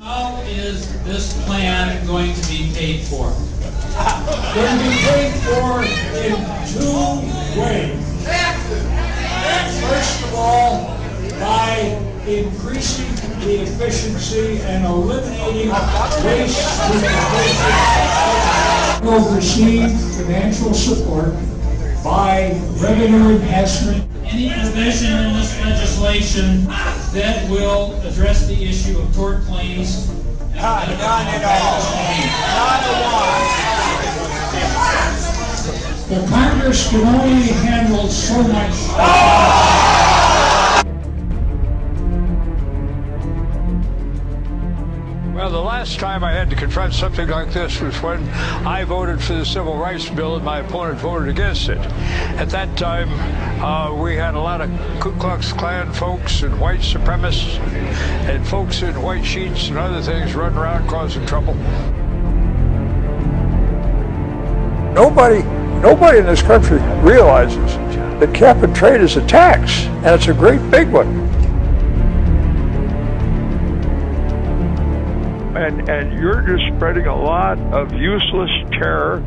How is this plan going to be paid for? Going to be paid for in two ways. First of all, by increasing the efficiency and eliminating waste. Will receive financial support by revenue enhancement. Any provision in this legislation that will address the issue of tort claims. None at all. The Congress can only handle so much. Well, the last time I had to confront something like this was when I voted for the Civil Rights Bill and my opponent voted against it. At that time, we had a lot of Ku Klux Klan folks and white supremacists and folks in white sheets and other things running around causing trouble. Nobody in this country realizes that cap and trade is a tax, and it's a great big one. And you're just spreading a lot of useless terror.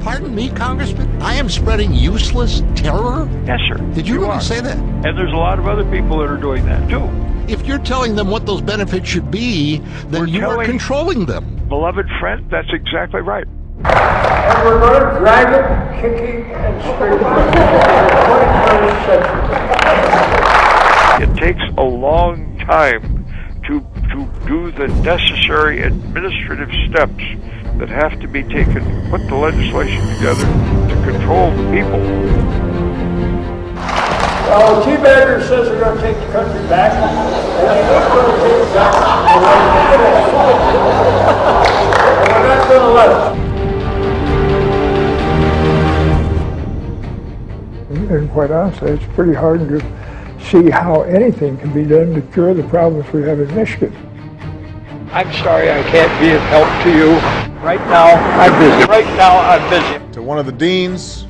Pardon me, Congressman? I am spreading useless terror? Yes, sir. Did you really say that? And there's a lot of other people that are doing that, too. If you're telling them what those benefits should be, then you are controlling them. Beloved friend, that's exactly right. And we're going to drag it, kicking and screaming It takes a long time to do the necessary administrative steps that have to be taken to put the legislation together to control the people. Well, Teabagger says they're going to take the country back. And we're not going to let it. And quite honestly, it's pretty hard to see how anything can be done to cure the problems we have in Michigan. I'm sorry I can't be of help to you. Right now, I'm busy. To one of the deans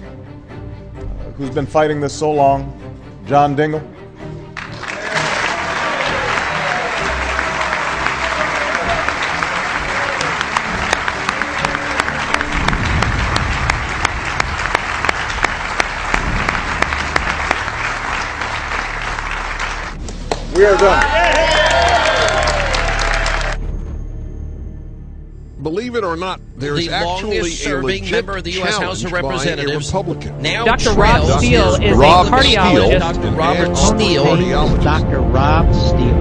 who's been fighting this so long, John Dingell. We are done. Believe it or not, there is the actually longest-serving member of the U.S. House of Representatives. Now Dr. Rob Steele is a cardiologist. Dr. Robert Steele. Dr. Rob Steele.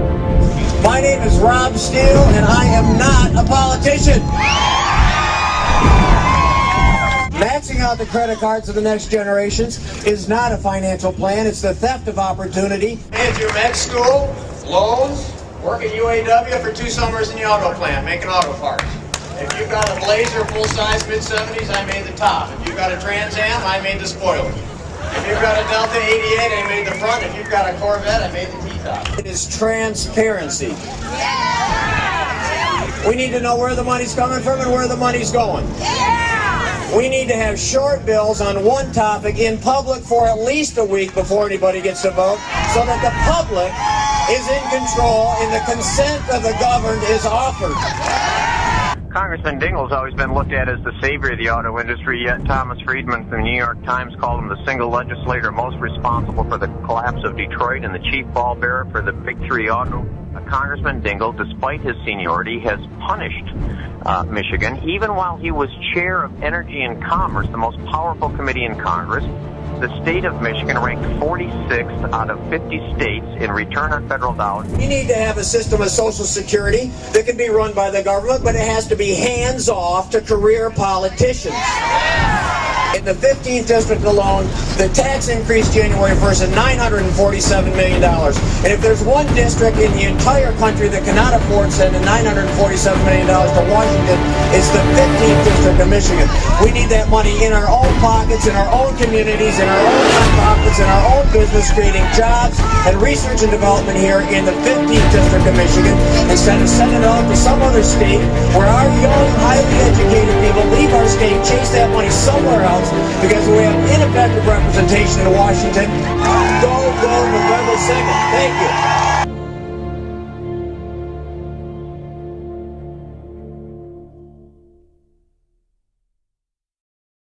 My name is Rob Steele, and I am not a politician. Maxing out the credit cards of the next generations is not a financial plan. It's the theft of opportunity. If you're med school, loans, work at UAW for 2 summers in the auto plant, making auto parts. If you've got a Blazer full-size mid-70s, I made the top. If you've got a Trans Am, I made the spoiler. If you've got a Delta 88, I made the front. If you've got a Corvette, I made the T-top. It is transparency. We need to know where the money's coming from and where the money's going. We need to have short bills on one topic in public for at least a week before anybody gets to vote, so that the public is in control and the consent of the governed is offered. Congressman Dingell's always been looked at as the savior of the auto industry, yet Thomas Friedman from the New York Times called him the single legislator most responsible for the collapse of Detroit and the chief pallbearer for the Big Three auto. Congressman Dingell, despite his seniority, has punished Michigan, even while he was chair of Energy and Commerce, the most powerful committee in Congress. The state of Michigan ranked 46th out of 50 states in return on federal dollars. We need to have a system of Social Security that can be run by the government, but it has to be hands-off to career politicians. In the 15th district alone, the tax increase January 1st at $947 million. And if there's one district in the entire country that cannot afford sending $947 million to Washington, it's the 15th district of Michigan. We need that money in our own pockets, in our own communities, in our own nonprofits, in our own business, creating jobs and research and development here in the 15th district of Michigan, instead of sending it out to some other state where our young, highly educated people leave our state, chase that money somewhere else, because we have ineffective representation in Washington. Go November 2nd. Thank you.